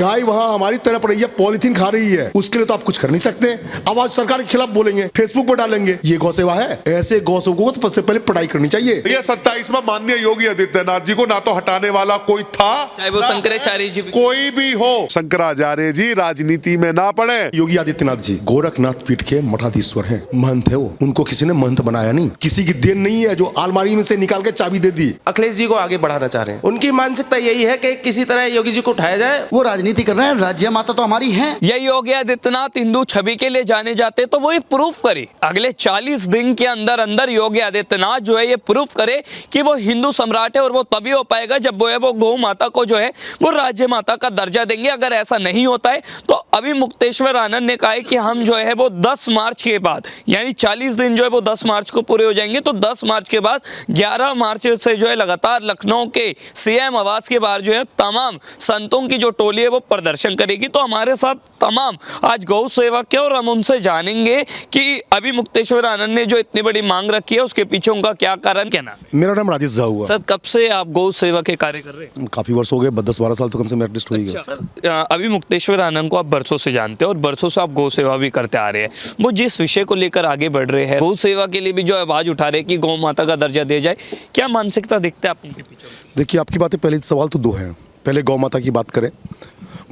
गाय वहाँ हमारी तरह पड़ रही है, पॉलिथीन खा रही है, उसके लिए तो आप कुछ कर नहीं सकते। अब आज सरकार के खिलाफ बोलेंगे, फेसबुक पर डालेंगे, ये गौ सेवा है। ऐसे गौ सेवकों को तो सबसे पहले पढ़ाई करनी चाहिए। ये 27वां माननीय योगी आदित्यनाथ जी को ना तो हटाने वाला कोई था, चाहे वो शंकराचार्य जी कोई भी हो। शंकराचार्य जी राजनीति में ना पड़े। योगी आदित्यनाथ जी गोरखनाथ पीठ के मठाधीश्वर हैं, महंत है वो। उनको किसी ने महंत बनाया नहीं, किसी की देन नहीं है जो अलमारी में से निकाल के चाबी दे दी। अखिलेश जी को आगे बढ़ाना चाह रहे हैं। उनकी मानसिकता यही है कि किसी तरह योगी जी को उठाया जाए। वो राजनीति कर रहे हैं, राज्य माता तो हमारी है। यही योगी आदित्यनाथ हिंदू छवि के लिए जाने जाते, तो वो ये प्रूफ करे अगले 40 दिन के अंदर अंदर योगी आदित्यनाथ जो है ये प्रूफ करे कि वो हिंदू सम्राट है। और वो तभी हो पाएगा जब वो गौ माता को जो है वो राज्य माता का दर्जा देंगे। अगर ऐसा नहीं होता है तो अभी मुक्तेश्वर आनंद ने कहा है कि हम जो है वो 10 मार्च के बाद, यानी 40 दिन जो है वो 10 मार्च को पूरे हो जाएंगे, तो 10 मार्च के बाद 11 मार्च से जो है लगातार लखनऊ के सीएम आवास के बाहर जो है तमाम संतों की जो टोली है वो प्रदर्शन करेगी। तो हमारे साथ तमाम आज गौ सेवक है और हम उनसे जानेंगे कि अभी मुक्तेश्वर आनंद ने जो इतनी बड़ी मांग रखी है उसके पीछे उनका क्या कारण, क्या नाम है? मेरा नाम राजेश झा हुआ। सर कब से आप गौ सेवा के कार्य कर रहे हैं? काफी वर्ष हो गए, 10-12 साल तो कम से कम एटलीस्ट हो ही गया। सर अभी मुक्तेश्वर आनंद को आप बरसों से जानते हैं और बरसों से आप गौ सेवा भी करते आ रहे हैं। वो जिस विषय को लेकर आगे बढ़ रहे हैं, गौ सेवा के लिए भी जो आवाज उठा रहे हैं कि गौ माता का दर्जा दिया जाए, क्या मानसिकता दिखता है आप उनके पीछे? देखिए, आपकी बातें, पहले सवाल तो दो हैं। पहले गौ माता की बात करें।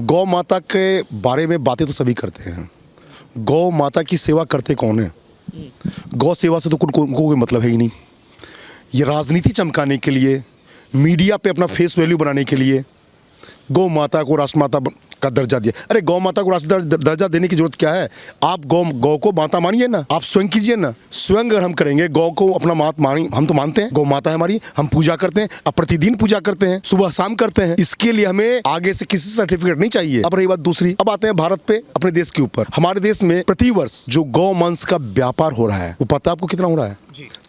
गौ माता के बारे में बातें तो सभी करते हैं, गौ माता की सेवा करते कौन है? गौ सेवा से तो कोई मतलब है ही नहीं। ये राजनीति चमकाने के लिए, मीडिया पे अपना फेस वैल्यू बनाने के लिए गौ माता को राष्ट्रमाता का दर्जा दिया। अरे गौ माता को राष्ट्र दर्जा देने की जरूरत क्या है? आप गौ को माता मानिए ना, आप स्वयं कीजिए ना। स्वयं अगर हम करेंगे, गौ को अपना माता मानी, हम तो मानते हैं, गौ माता है हमारी, हम पूजा करते हैं, अब प्रतिदिन पूजा करते हैं, सुबह शाम करते हैं। इसके लिए हमें आगे से किसी सर्टिफिकेट नहीं चाहिए। अब रही बात दूसरी, अब आते हैं भारत पे, अपने देश के ऊपर। हमारे देश में प्रतिवर्ष जो गौ मांस का व्यापार हो रहा है, वो पता है आपको कितना हो रहा है?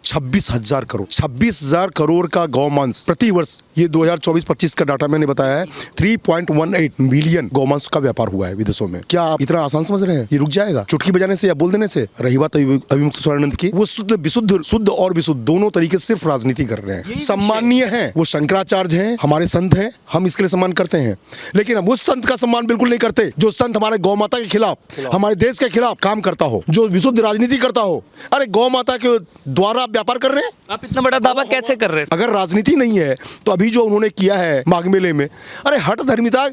26,000 करोड़। 26,000 करोड़ का गौ मांस प्रति वर्ष। ये 2024-25 का डाटा मैंने बताया है। 3.18 मिलियन गौमांस का व्यापार हुआ है विदेशों में। क्या आप इतना आसान समझ रहे हैं? ये रुक जाएगा चुटकी बजाने से या बोल देने से? रही बात अभिमुक्तेश्वर की, वो शुद्ध और विशुद्ध दोनों तरीके से सिर्फ राजनीति कर रहे हैं। सम्माननीय है, वो शंकराचार्य हैं, हमारे संत हैं, हम इसके लिए सम्मान करते हैं। लेकिन हम उस संत का सम्मान बिल्कुल नहीं करते जो संत हमारे गौ माता के खिलाफ, हमारे देश के खिलाफ काम करता हो, जो विशुद्ध राजनीति करता हो। अरे गौ माता के द्वारा व्यापार कर रहे हैं। आप इतना बड़ा दावा कैसे कर रहे हैं? अगर राजनीति नहीं है तो अभी जो उन्होंने किया है माघ मेले में, अरे हठ धर्मिता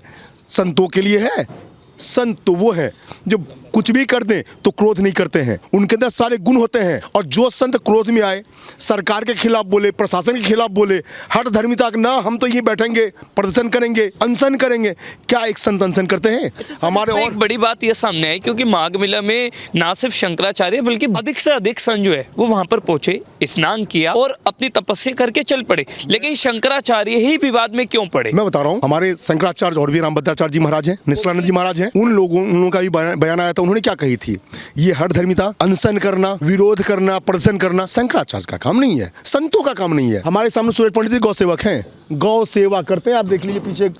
संतों के लिए है। संत तो वो है जो कुछ भी कर दें तो क्रोध नहीं करते हैं, उनके अंदर सारे गुण होते हैं। और जो संत क्रोध में आए, सरकार के खिलाफ बोले, प्रशासन के खिलाफ बोले, हठ धर्मिता ना, हम तो ये बैठेंगे, प्रदर्शन करेंगे, अनशन करेंगे, क्या एक संत अनशन करते हैं? हमारे और एक बड़ी बात ये सामने आई, क्योंकि माघ मेला में ना सिर्फ शंकराचार्य बल्कि अधिक से अधिक संत जो है वो वहां पर पहुंचे, स्नान किया और अपनी तपस्या करके चल पड़े। लेकिन शंकराचार्य ही विवाद में क्यों पड़े? मैं बता रहा हूँ, हमारे शंकराचार्य और भी रामभद्राचार्य जी महाराज हैं, निश्चलानंद जी महाराज हैं, उन लोगों का भी बयान आया था। उन्होंने क्या कही थी? ये हठ धर्मिता, अनशन करना, विरोध करना, प्रदर्शन करना शंकराचार्य का काम नहीं है, संतों का काम नहीं है। हमारे सामने सूरज पंडित जी गौ सेवक हैं, गौ सेवा करते हैं। आप देख लीजिए पीछे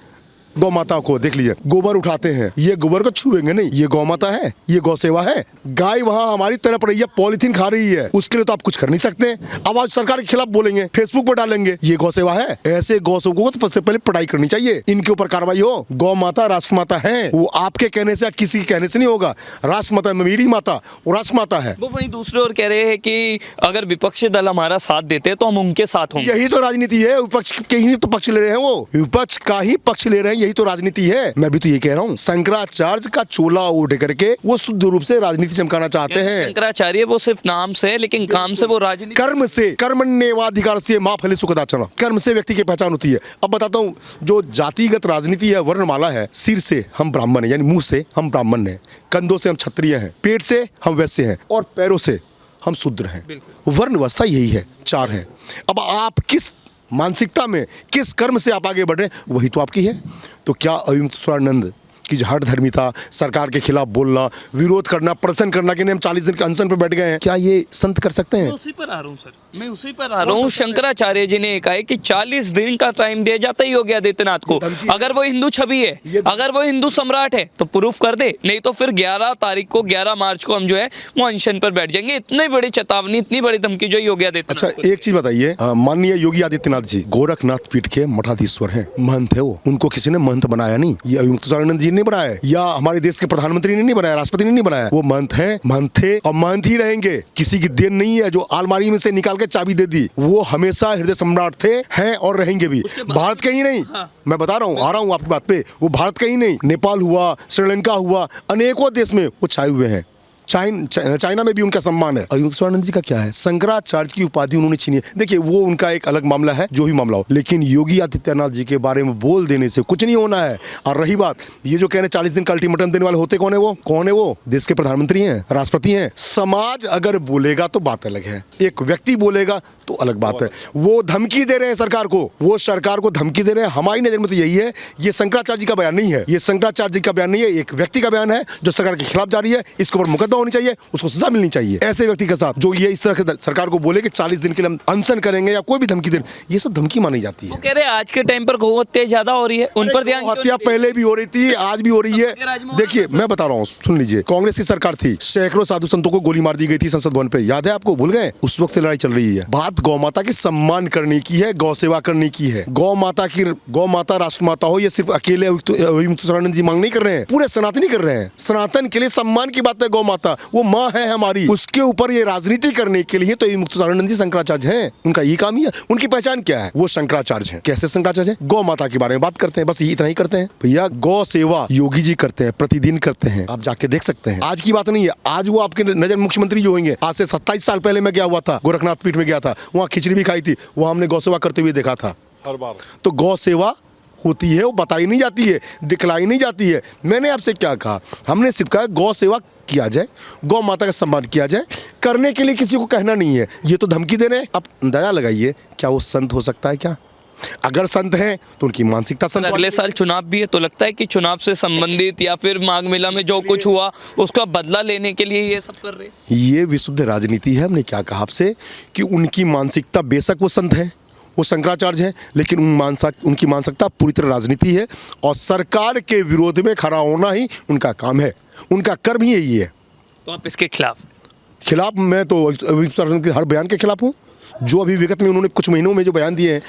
गौ माता को देख लीजिए, गोबर उठाते हैं, ये गोबर को छुएंगे नहीं, ये गौ माता है, ये गौ सेवा है। गाय वहाँ हमारी तरह पड़ रही है, पॉलिथीन खा रही है, उसके लिए तो आप कुछ कर नहीं सकते। अब आज सरकार के खिलाफ बोलेंगे, फेसबुक पर डालेंगे, ये गौ सेवा है। ऐसे गौ सेवकों को तो सबसे पहले पढ़ाई करनी चाहिए, इनके ऊपर कार्रवाई हो। गौ माता राष्ट्र माता है, वो आपके कहने से या किसी के कहने से नहीं होगा। राष्ट्र माता मेरी माता, वो राष्ट्र माता है। वो वहीं दूसरे ओर कह रहे हैं कि अगर विपक्षी दल हमारा साथ देते तो हम उनके साथ होंगे। यही तो राजनीति है, विपक्ष के ही तो पक्ष ले रहे हैं, वो विपक्ष का ही पक्ष ले रहे हैं, यही तो राजनीति है। मैं भी तो ये कह रहा हूँ, शंकराचार्य का चोला उठ करके वो शुद्ध रूप से राजनीति चमकाना चाहते हैं। शंकराचार्य वो सिर्फ नाम से है, लेकिन काम से वो राजनीति, कर्म से, कर्मण्येवाधिकार से मां फले सुखदाचना, कर्म से व्यक्ति की पहचान होती है। अब बताता हूँ, जो जातिगत राजनीति है, वर्णमाला है, सिर से हम ब्राह्मण हैं, यानी मुंह से हम ब्राह्मण हैं, कंधों से हम क्षत्रिय हैं, पेट से हम वैश्य हैं और पैरों से हम शूद्र हैं। वर्ण व्यवस्था यही है, 4 है। अब आप किस मानसिकता में, किस कर्म से आप आगे बढ़ रहे हैं, वही तो आपकी है। तो क्या अभिमुक्तेश्वर की हठ धर्मिता, सरकार के खिलाफ बोलना, विरोध करना, प्रदर्शन करना के लिए हम 40 दिन के अनशन पर बैठ गए हैं, क्या ये संत कर सकते हैं? उसी पर आ रहा हूँ सर, मैं उसी पर आ रहा हूँ। शंकराचार्य जी ने कहा है कि 40 दिन का टाइम दिया जाता है योगी आदित्यनाथ को। अगर वो हिंदू छवि है, अगर वो हिंदू सम्राट है तो प्रूफ कर दे, नहीं तो फिर 11 तारीख को, 11 मार्च को हम जो है वो अनशन पर बैठ जाएंगे। इतनी बड़ी चेतावनी, इतनी बड़ी धमकी जो योगी आदित्यनाथ। अच्छा, एक चीज बताइए, माननीय योगी आदित्यनाथ जी गोरखनाथ पीठ के मठाधीश्वर हैं, महंत है वो, उनको किसी ने महंत बनाया नहीं। ये अभिमुक्तेश्वर जी ने बनाया है, या हमारे देश के प्रधानमंत्री ने नहीं बनाया, राष्ट्रपति ने नहीं बनाया। वो महंत हैं, महंत थे और महंत ही रहेंगे। किसी की देन नहीं है जो अलमारी में से निकाल के चाबी दे दी। वो हमेशा हृदय सम्राट थे, हैं और रहेंगे भी। भारत के ही नहीं, मैं बता रहा हूँ, आ रहा हूँ आपकी बात पे, वो भारत का ही नहीं, नेपाल हुआ, श्रीलंका हुआ, अनेकों देश में वो छाए हुए हैं। चाइना में भी उनका सम्मान है। अयोध्यानंद जी का क्या है, शंकराचार्य की उपाधि उन्होंने छीनी है। देखिए वो उनका एक अलग मामला है, जो भी मामला हो, लेकिन योगी आदित्यनाथ जी के बारे में बोल देने से कुछ नहीं होना है। और रही बात ये जो कह रहे 40 दिन का अल्टीमेटम देने वाले होते कौन है? वो कौन है? वो देश के प्रधानमंत्री हैं, राष्ट्रपति हैं। समाज अगर बोलेगा तो बात अलग है, एक व्यक्ति बोलेगा तो अलग बात है। वो धमकी दे रहे हैं सरकार को, वो सरकार को धमकी दे रहे हैं। हमारी नजर में तो यही है, ये शंकराचार्य जी का बयान नहीं है, ये शंकराचार्य जी का बयान नहीं है, एक व्यक्ति का बयान है जो सरकार के खिलाफ जारी है। इसके ऊपर मुकदमा होनी चाहिए, उसको सजा मिलनी चाहिए। ऐसे व्यक्ति के साथ जो ये इस तरह के सरकार को बोले कि 40 दिन के लिए हम अनशन करेंगे या कोई भी धमकी दे, ये सब धमकी मानी जाती है। वो कह रहे हैं आज के टाइम पर गौ हत्या ज्यादा हो रही है, उन पर ध्यान हत्या पहले भी हो रही थी, आज भी हो रही है। देखिए मैं बता रहा हूँ, सुन लीजिए, कांग्रेस की सरकार थी, सैकड़ों साधु संतों को गोली मार दी गई थी संसद भवन पे, याद है आपको? भूल गए? उस वक्त से लड़ाई चल रही है। बात गौ माता की सम्मान करने की है, गौ सेवा करने की है। गौ माता राष्ट्रमाता हो, ये सिर्फ अकेले अविमुक्तानंद जी मांग नहीं कर रहे हैं, पूरे सनातनी कर रहे हैं। सनातन के लिए सम्मान की बात है। गौ माता वो माँ है हमारी, उसके ऊपर ये राजनीति करने के लिए तो अविमुक्तानंद जी शंकराचार्य हैं। उनका ये काम ही है। उनकी पहचान क्या है? वो शंकराचार्य हैं। कैसे शंकराचार्य हैं? गौ माता के बारे में बात करते हैं, बस इतना ही करते हैं। भैया गौ सेवा योगी जी करते हैं, प्रतिदिन करते हैं, आप जाके देख सकते हैं। आज की बात नहीं है, आज वो आपके नजर मुख्यमंत्री जो होंगे, आज से 27 साल पहले मैं गया हुआ था, गोरखनाथ पीठ में गया था, वहाँ खिचड़ी भी खाई थी, वहाँ हमने गौ सेवा करते हुए देखा था हर बार। तो गौ सेवा होती है, वो बताई नहीं जाती है, दिखलाई नहीं जाती है। मैंने आपसे क्या कहा? हमने सिर्फ कहा गौ सेवा किया जाए, गौ माता का सम्मान किया जाए, करने के लिए किसी को कहना नहीं है। ये तो धमकी दे रहे हैं। अब दया लगाइए, क्या वो संत हो सकता है क्या? अगर संत हैं तो उनकी मानसिकता संत। अगले साल चुनाव भी है, तो लगता है कि चुनाव से संबंधित या फिर माघ मेला में जो कुछ हुआ उसका बदला लेने के लिए ये सब कर रहे हैं। ये विशुद्ध राजनीति है। हमने क्या कहा आपसे कि उनकी मानसिकता, बेशक वो संत हैं, वो शंकराचार्य हैं, लेकिन उनकी मानसिकता पूरी तरह राजनीति है और सरकार के विरोध में खड़ा होना ही उनका काम है, उनका कर्म ही यही है। तो आप इसके खिलाफ? मैं तो हर बयान के खिलाफ हूँ। जो अभी विगत में उन्होंने कुछ महीनों में जो बयान दिए हैं,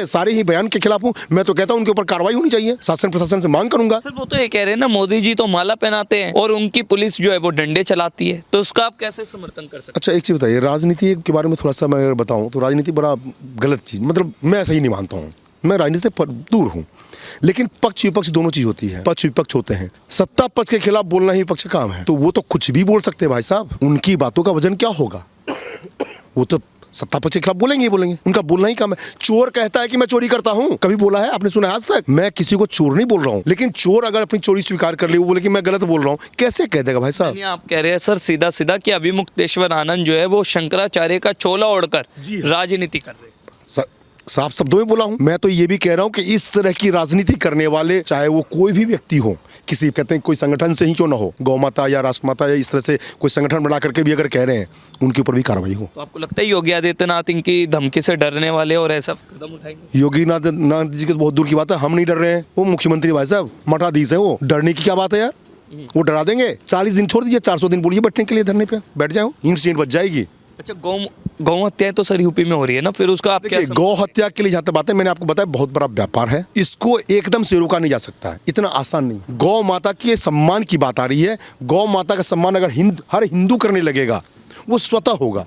सारे ही बयान के खिलाफ हूँ। मैं तो कहता हूँ उनके ऊपर कार्रवाई होनी चाहिए, शासन प्रशासन से मांग करूंगा। सर वो तो ये कह रहे हैं ना, मोदी जी तो माला पहनाते हैं और उनकी पुलिस जो है वो डंडे चलाती है, तो उसका आप कैसे समर्थन कर सकते हैं? अच्छा एक चीज़ बताइए, राजनीति के बारे में थोड़ा सा मैं अगर बताऊँ तो राजनीति बड़ा गलत चीज़, मतलब मैं सही नहीं मानता हूँ। मैं राजनीति से दूर हूँ, लेकिन पक्ष विपक्ष दोनों चीज होती है। पक्ष विपक्ष होते हैं, सत्ता पक्ष के खिलाफ बोलना ही पक्ष का काम है, तो वो तो कुछ भी बोल सकते हैं भाई साहब। उनकी बातों का वजन क्या होगा? वो तो सत्ता पक्ष के खिलाफ बोलेंगे ही बोलेंगे, उनका बोलना ही काम है। चोर कहता है कि मैं चोरी करता हूँ, कभी बोला है आपने? सुना है आज तक? मैं किसी को चोर नहीं बोल रहा हूँ, लेकिन चोर अगर अपनी चोरी स्वीकार कर ले, वो बोले कि मैं गलत बोल रहा हूँ, कैसे कह देगा भाई साहब? आप कह रहे हैं सर सीधा सीधा कि अभिमुक्तेश्वर आनंद जो है वो शंकराचार्य का चोला ओढ़कर राजनीति कर रहे हैं। साफ शब्दों में बोला हूं। मैं तो ये भी कह रहा हूं कि इस तरह की राजनीति करने वाले, चाहे वो कोई भी व्यक्ति हो, किसी कहते हैं कोई संगठन से ही क्यों ना हो, गौ माता या राष्ट्रमाता या इस तरह से कोई संगठन बना करके भी अगर कह रहे हैं, उनके ऊपर भी कार्रवाई हो। तो आपको लगता है योगी आदित्यनाथ इनकी धमकी से डरने वाले और ऐसा कदम उठाएंगे? योगी आदित्यनाथ जी की तो बहुत दूर की बात है, हम नहीं डर रहे हैं। वो मुख्यमंत्री भाई साहब मठाधीश है, वो डरने की क्या बात है यार? वो डरा देंगे। 40 दिन छोड़ दीजिए, 400 दिन बोलिए बैठने के लिए, धरने पे बैठ जाओ, इंसिडेंट बच जाएगी। अच्छा गौ हत्याएं तो सर यूपी में हो रही है ना, फिर उसका आप क्या? गौ हत्या के लिए जहाँ तक बात है, मैंने आपको बताया बहुत बड़ा व्यापार है, इसको एकदम से रोका नहीं जा सकता है, इतना आसान नहीं। गौ माता के सम्मान की बात आ रही है। गौ माता का सम्मान अगर हर हिंदू करने लगेगा, वो स्वतः होगा।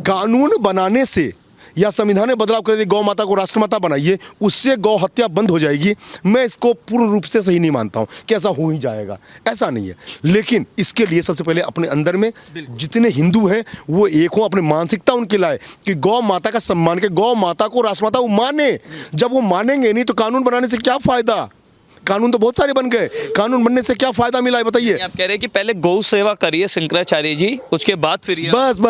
कानून बनाने से या संविधान में बदलाव कर गौ माता को राष्ट्रमाता बनाइए, उससे गौ हत्या बंद हो जाएगी। मैं इसको पूर्ण रूप से सही नहीं मानता हूं कि ऐसा हो ही जाएगा, ऐसा नहीं है। लेकिन इसके लिए सबसे पहले अपने अंदर में जितने हिंदू हैं वो एक हो, अपनी मानसिकता उनके लाए कि गौ माता का सम्मान के, गौ माता को राष्ट्रमाता वो माने। जब वो मानेंगे नहीं तो कानून बनाने से क्या फायदा? कानून तो बहुत सारे बन गए, कानून बनने से क्या फायदा मिला है बताइए? आप कह रहे हैं कि पहले गौ सेवा करिए शंकराचार्य जी, उसके बाद फिर बस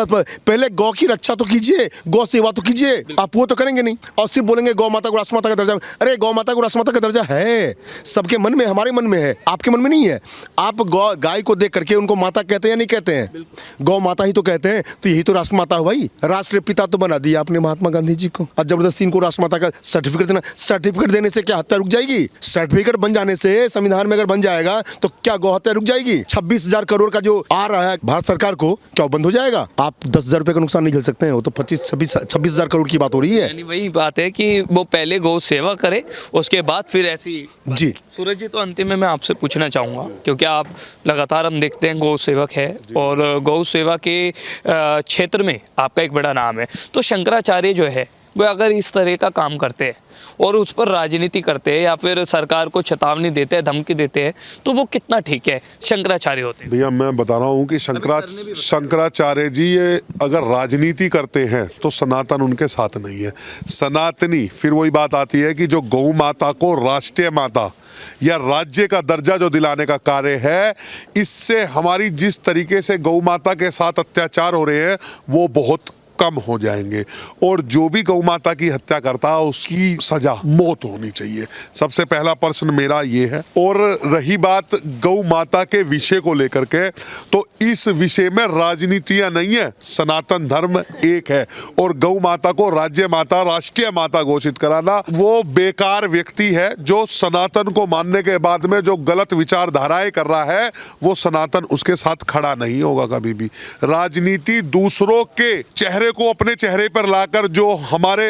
पहले गौ की रक्षा तो कीजिए, गौ सेवा तो कीजिए। आप वो तो करेंगे नहीं और सिर्फ बोलेंगे गौ माता को राष्ट्रमाता का दर्जा। अरे गौ माता को राष्ट्रमाता का दर्जा है सबके मन में, हमारे मन में है, आपके मन में नहीं है। आप गाय को देख करके उनको माता कहते हैं या नहीं कहते हैं? गौ माता ही तो कहते हैं, तो यही तो राष्ट्रमाता है भाई। राष्ट्र पिता तो बना दिया आपने महात्मा गांधी जी को, और जबरदस्ती इनको राष्ट्रमाता का सर्टिफिकेट देना। सर्टिफिकेट देने से क्या हत्या रुक जाएगी? सर्टिफिकेट बन जाने से, संविधान में अगर बन जाएगा तो क्या गौ हत्या रुक जाएगी? 26,000 करोड़ का जो आ रहा है भारत सरकार को, क्या वो बंद हो जाएगा? आप 10,000 रुपए का नुकसान नहीं झेल सकते हैं? वो तो 26,000 करोड़ की बात हो रही है। यानी वही बात है कि वो पहले गौ सेवा करे, उसके बाद फिर ऐसी जी। सूरज जी, तो अंतिम में मैं आपसे पूछना चाहूँगा, क्योंकि आप लगातार हम देखते हैं गौ सेवक है और गौ सेवा के क्षेत्र में आपका एक बड़ा नाम है, तो शंकराचार्य जो है वो अगर इस तरह का काम करते हैं और उस पर राजनीति करते हैं या फिर सरकार को चेतावनी देते हैं, धमकी देते हैं, तो वो कितना ठीक है शंकराचार्य होते हैं? भैया मैं बता रहा हूँ कि शंकराचार्य जी ये अगर राजनीति करते हैं तो सनातन उनके साथ नहीं है। सनातनी, फिर वही बात आती है कि जो गौ माता को राष्ट्रीय माता या राज्य का दर्जा जो दिलाने का कार्य है, इससे हमारी जिस तरीके से गौ माता के साथ अत्याचार हो रहे हैं वो बहुत कम हो जाएंगे। और जो भी गौ माता की हत्या करता है उसकी सजा मौत होनी चाहिए। सबसे पहला प्रश्न मेरा ये है। और रही बात गौ माता के विषय को लेकर के, तो इस विषय में राजनीतियां नहीं है, सनातन धर्म एक है। और गौ माता को राज्य माता, राष्ट्रीय माता घोषित कराना वो बेकार व्यक्ति है जो सनातन को मानने के बाद में जो गलत विचारधाराएं कर रहा है, वो सनातन उसके साथ खड़ा नहीं होगा कभी भी। राजनीति दूसरों के चेहरे को अपने चेहरे पर लाकर जो हमारे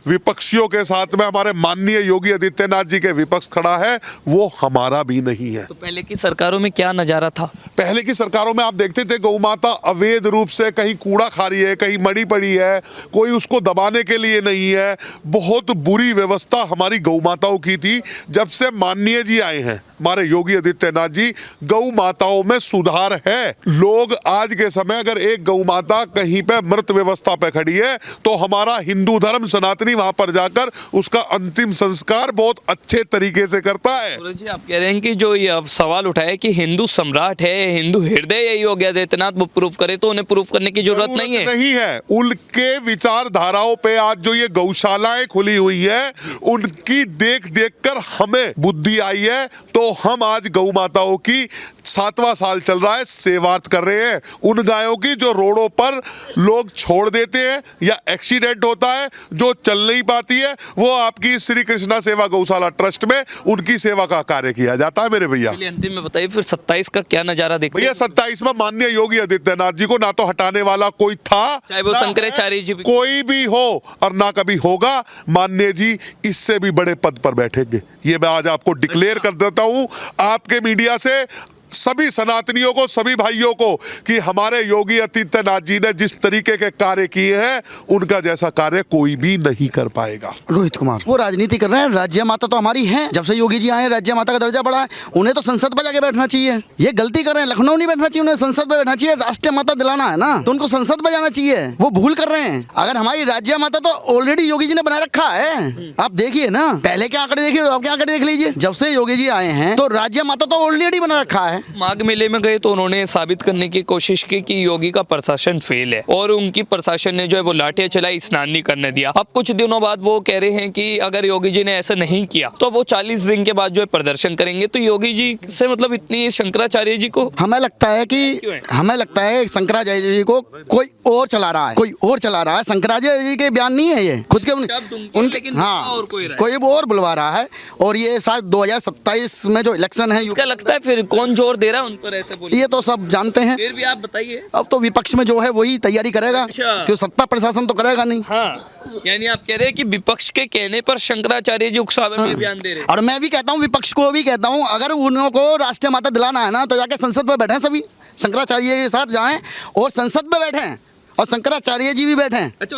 विपक्षियों के साथ में हमारे माननीय योगी आदित्यनाथ जी के विपक्ष खड़ा है, वो हमारा भी नहीं है। तो पहले की सरकारों में क्या नजारा था? पहले की सरकारों में आप देखते थे गौ माता अवैध रूप से कहीं कूड़ा खा रही है, कहीं मड़ी पड़ी है, कोई उसको दबाने के लिए नहीं है। बहुत बुरी व्यवस्था हमारी गौ माताओं की थी। जब से माननीय जी आए हैं हमारे योगी आदित्यनाथ जी, गौ माताओं में सुधार है। लोग आज के समय अगर एक गौ माता कहीं पे मृत व्यवस्था पे खड़ी है तो हमारा हिंदू धर्म सनातनी वहां पर जाकर उसका अंतिम संस्कार बहुत अच्छे तरीके से करता है। सूरज जी, आप कह रहे हैं कि जो ये सवाल उठाए कि हिंदू सम्राट है, हिंदू हृदय है योगी आदित्यनाथ, वो प्रूफ करे, तो उन्हें प्रूफ करने की जरूरत नहीं है। नहीं है। उनके विचारधाराओं पे आज जो ये गौशालाएं खुली हुई है, उनकी देख देख कर हमें बुद्धि आई है, तो हम आज गौ माताओं की 7वां साल चल रहा है सेवार्थ कर रहे हैं। उन गायों की जो रोडों पर लोग छोड़ देते हैं या एक्सीडेंट होता है, जो चल नहीं पाती है, वो आपकी श्री कृष्णा सेवा गौशाला ट्रस्ट में उनकी सेवा का कार्य किया जाता है मेरे भैया। चलिए अंतिम में बताइए फिर 27 का क्या नजारा देखते भैया हैं? 27 में माननीय योगी आदित्यनाथ जी को ना तो हटाने वाला कोई था, चाहे वो ना शंकराचार्य जी भी, कोई भी हो, और ना कभी होगा। माननीय जी इससे भी बड़े पद पर बैठेंगे, ये मैं आज आपको डिक्लेयर कर देता हूं आपके मीडिया से सभी सनातनियों को, सभी भाइयों को, कि हमारे योगी आदित्यनाथ जी ने जिस तरीके के कार्य किए हैं उनका जैसा कार्य कोई भी नहीं कर पाएगा। रोहित कुमार, वो राजनीति कर रहे हैं। राज्य माता तो हमारी है। जब से योगी जी आए राज्य माता का दर्जा बढ़ा है, उन्हें तो संसद में जाके बैठना चाहिए। ये गलती कर रहे हैं, लखनऊ नहीं बैठना चाहिए, उन्हें संसद में बैठना चाहिए। राष्ट्रीय माता दिलाना है ना, तो उनको संसद में जाना चाहिए। वो भूल कर रहे हैं। अगर हमारी राज्य माता तो ऑलरेडी योगी जी ने बना रखा है। आप देखिए ना, पहले के आंकड़े देखिए, अब के आंकड़े देख लीजिए। जब से योगी जी आए हैं तो राज्य माता तो ऑलरेडी बना रखा है। माघ मेले में गए तो उन्होंने साबित करने की कोशिश की कि योगी का प्रशासन फेल है और उनकी प्रशासन ने जो है वो लाठियां चलाई, स्नान नहीं करने दिया। अब कुछ दिनों बाद वो कह रहे हैं कि अगर योगी जी ने ऐसा नहीं किया तो वो 40 दिन के बाद जो है प्रदर्शन करेंगे। तो योगी जी से मतलब इतनी शंकराचार्य जी को हमें लगता है शंकराचार्य जी को कोई और चला रहा है, कोई और चला रहा है। शंकराचार्य जी के बयान नहीं है ये, खुद के उनके, हाँ, और कोई और बुलवा रहा है। और ये शायद 2027 में जो इलेक्शन है, इसका लगता है फिर कौन जोर दे रहा है उन पर ऐसे बोले? ये तो सब जानते हैं। फिर भी आप बताइए। अब तो विपक्ष में जो है वही तैयारी करेगा, अच्छा। क्यों सत्ता प्रशासन तो करेगा नहीं। हाँ, यानी आप कह रहे हैं कि विपक्ष के कहने पर शंकराचार्य जी उकसावे में बयान दे रहे हैं। और मैं भी कहता हूँ, विपक्ष को भी कहता हूँ, अगर उन्हों को राष्ट्रीय माता दिलाना है ना, तो जाके संसद में बैठे, सभी शंकराचार्य के साथ जाएं और संसद में बैठें, और शंकराचार्य जी भी बैठे। अच्छा,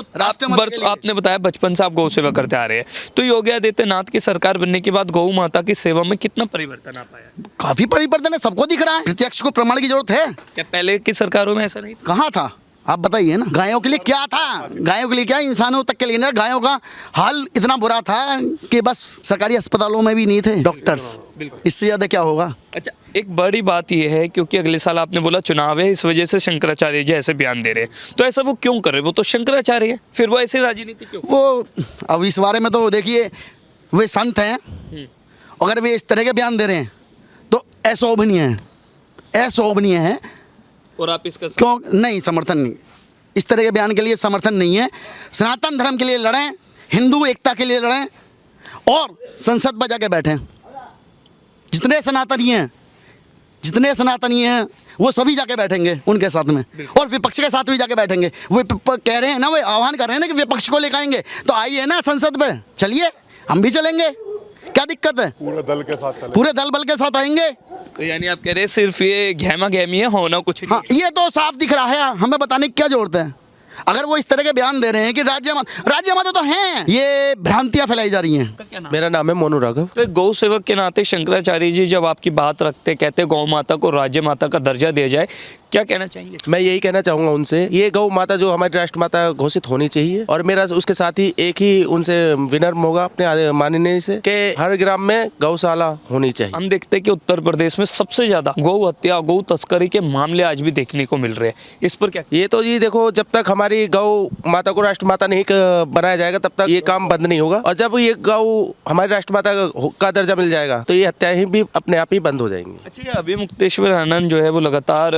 आपने बताया बचपन से आप गौ सेवा करते आ रहे हैं, तो योगी आदित्यनाथ की सरकार बनने के बाद गौ माता की सेवा में कितना परिवर्तन आ पाया? काफी परिवर्तन है, सबको दिख रहा है। प्रत्यक्ष को प्रमाण की जरूरत है क्या? पहले की सरकारों में ऐसा नहीं था? कहाँ था? आप बताइए ना। गायों के लिए क्या था? गायों के लिए क्या, इंसानों तक के लिए ना। गायों का हाल इतना बुरा था कि बस सरकारी अस्पतालों में भी नहीं थे डॉक्टर्स। इससे ज्यादा क्या होगा? अच्छा, एक बड़ी बात यह है क्योंकि अगले साल आपने बोला चुनाव है, इस वजह से शंकराचार्य जी ऐसे बयान दे रहे हैं, तो ऐसा वो क्यों कर रहे हैं? वो तो शंकराचार्य है, फिर वो ऐसी राजनीति क्यों? वो अब इस बारे में तो देखिए, वे संत हैं, अगर वे इस तरह के बयान दे रहे हैं तो अशोभनीय है, अशोभनीय है। और आप इसका क्यों नहीं? समर्थन नहीं, इस तरह के बयान के लिए समर्थन नहीं है। सनातन धर्म के लिए लड़ें, हिंदू एकता के लिए लड़ें और संसद में जाके बैठें। जितने सनातनी हैं वो सभी जाके बैठेंगे उनके साथ में, और विपक्ष के साथ भी जाके बैठेंगे। वो कह रहे हैं ना, वो आह्वान कर रहे हैं ना कि विपक्ष को लेकर आएंगे, तो आइए ना संसद में, चलिए हम भी चलेंगे, क्या दिक्कत है? पूरे दल के साथ चलेंगे, पूरे दल बल के साथ आएंगे। तो यानी आप कह रहे हैं सिर्फ ये गहमा गहमी है, होना कुछ नहीं। हाँ, ये तो साफ दिख रहा है, हमें बताने की क्या जरूरत है? अगर वो इस तरह के बयान दे रहे हैं कि राज्य माता तो हैं, ये भ्रांतियां फैलाई जा रही हैं। मेरा नाम है मोनू राघव। तो एक गौ सेवक के नाते शंकराचार्य जी जब आपकी बात रखते, कहते गौ माता को राज्य माता का दर्जा दिया जाए, क्या कहना चाहेंगे? मैं यही कहना चाहूँगा उनसे, ये गौ माता जो हमारी राष्ट्र माता घोषित होनी चाहिए, और मेरा उसके साथ ही एक ही उनसे विनम्र होगा अपने माननीय से कि हर ग्राम में गौशाला होनी चाहिए। हम देखते हैं कि उत्तर प्रदेश में सबसे ज्यादा गौ हत्या, गौ तस्करी के मामले आज भी देखने को मिल रहे हैं, इस पर क्या? ये तो जी देखो, जब तक हमारी गौ माता को राष्ट्र माता नहीं बनाया जाएगा तब तक ये काम बंद नहीं होगा, और जब ये गौ हमारी राष्ट्र माता का दर्जा मिल जाएगा तो ये हत्याएं भी अपने आप ही बंद हो जाएंगी। अच्छा, ये अभी मुक्तेश्वर आनंद जो है वो लगातार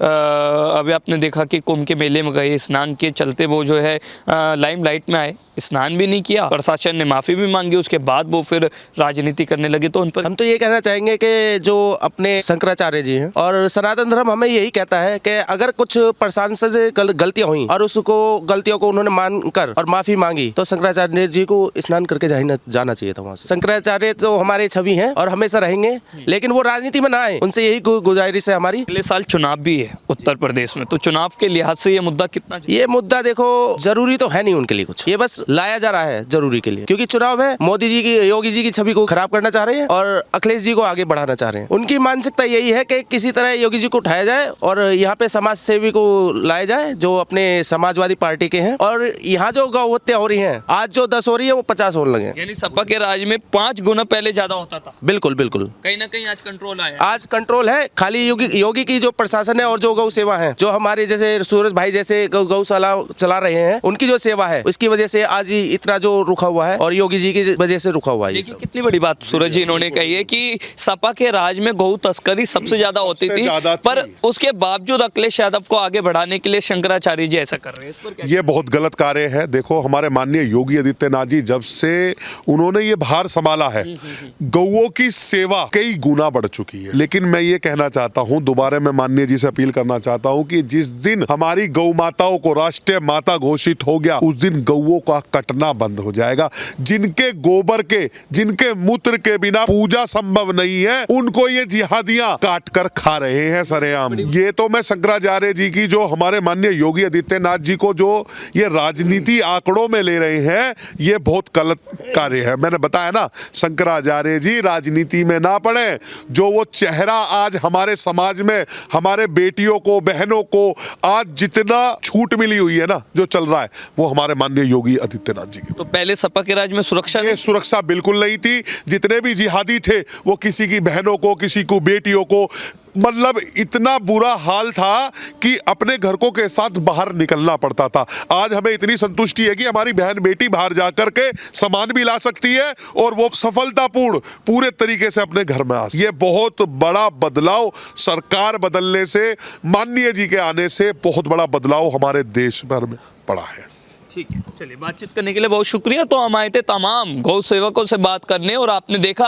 अभी आपने देखा कि कुंभ के मेले में गए, स्नान के चलते वो जो है लाइमलाइट में आए, स्नान भी नहीं किया, प्रशासन ने माफी भी मांगी, उसके बाद वो फिर राजनीति करने लगे। तो उन पर हम तो ये कहना चाहेंगे कि जो अपने शंकराचार्य जी हैं और सनातन धर्म हमें यही कहता है कि अगर कुछ प्रशासन से गलतियां हुई और उसको गलतियों को उन्होंने मानकर और माफी मांगी, तो शंकराचार्य जी को स्नान करके जाना चाहिए था वहाँ से। शंकराचार्य तो हमारे छवि हैं और हमेशा रहेंगे, लेकिन वो राजनीति में ना आए, उनसे यही गुजारिश है हमारी। अगले साल चुनाव भी है उत्तर प्रदेश में, तो चुनाव के लिहाज से ये मुद्दा कितना? ये मुद्दा देखो जरूरी तो है नहीं उनके लिए कुछ, ये बस लाया जा रहा है जरूरी के लिए, क्योंकि चुनाव है, मोदी जी की, योगी जी की छवि को खराब करना चाह रहे हैं और अखिलेश जी को आगे बढ़ाना चाह रहे हैं। उनकी मानसिकता यही है कि किसी तरह योगी जी को उठाया जाए और यहाँ पे समाज सेवी को लाया जाए जो अपने समाजवादी पार्टी के हैं, और यहाँ जो गौ हत्या हो रही है, आज जो 10 हो रही है वो 50 होने लगे। यानी सपा के राज में 5 गुना पहले ज्यादा होता था। बिल्कुल बिल्कुल, कहीं ना कहीं आज कंट्रोल आया, आज कंट्रोल है। खाली योगी की जो प्रशासन है और जो गौ सेवा है, जो हमारे जैसे सूरज भाई जैसे गौशाला चला रहे हैं, उनकी जो सेवा है उसकी वजह से आज इतना जो रुका हुआ है, और योगी जी की वजह से रुका हुआ है। देखिए कितनी बड़ी बात सूरज जी इन्होंने कही है कि सपा के राज में गौ तस्करी सबसे ज्यादा होती थी, पर उसके बावजूद अखिलेश यादव को आगे बढ़ाने के लिए शंकराचार्य जी ऐसा कर रहे हैं, इस पर क्या? ये बहुत गलत कार्य है। देखो, हमारे माननीय योगी आदित्यनाथ जी जब से उन्होंने ये भार संभाला है, गौओं की सेवा कई गुना बढ़ चुकी है। लेकिन मैं ये कहना चाहता हूँ, दोबारा मैं माननीय जी से अपील करना चाहता हूँ कि जिस दिन हमारी गौ माताओं को राष्ट्रीय माता घोषित हो गया, उस दिन गौओं का कटना बंद हो जाएगा। जिनके गोबर के, जिनके मूत्र के बिना पूजा संभव नहीं है, उनको ये जिहादियां काट कर खा रहे हैं सरेआम। ये तो मैं शंकराचार्य जी की, जो हमारे माननीय योगी आदित्यनाथ जी को जो ये राजनीति आंकड़ों में ले रहे हैं, ये बहुत गलत कार्य है। मैंने बताया ना, शंकराचार्य जी राजनीति में ना पड़े। जो वो चेहरा आज हमारे समाज में हमारे बेटियों को, बहनों को आज जितना छूट मिली हुई है ना, जो चल रहा है, वो हमारे माननीय योगी आदित्यनाथ जी की। तो पहले सपा के राज में सुरक्षा बिल्कुल नहीं थी। जितने भी जिहादी थे वो किसी की बहनों को, किसी को बेटियों को, मतलब इतना बुरा हाल था कि अपने घर को के साथ बाहर निकलना पड़ता था। आज हमें इतनी संतुष्टि है कि हमारी बहन बेटी बाहर जाकर के सामान भी ला सकती है और वो सफलतापूर्ण पूरे तरीके से अपने घर में आ सकती है। ये बहुत बड़ा बदलाव सरकार बदलने से, माननीय जी के आने से बहुत बड़ा बदलाव हमारे देश भर में पड़ा है। ठीक है, चलिए, बातचीत करने के लिए बहुत शुक्रिया। तो हम आए थे तमाम गौ सेवकों से बात करने, और आपने देखा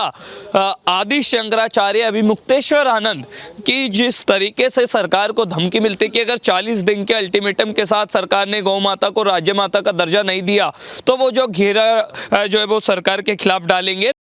आदि शंकराचार्य अभी मुक्तेश्वर आनंद की जिस तरीके से सरकार को धमकी मिलती कि अगर 40 दिन के अल्टीमेटम के साथ सरकार ने गौ माता को राज्य माता का दर्जा नहीं दिया तो वो जो घेरा जो है वो सरकार के खिलाफ डालेंगे।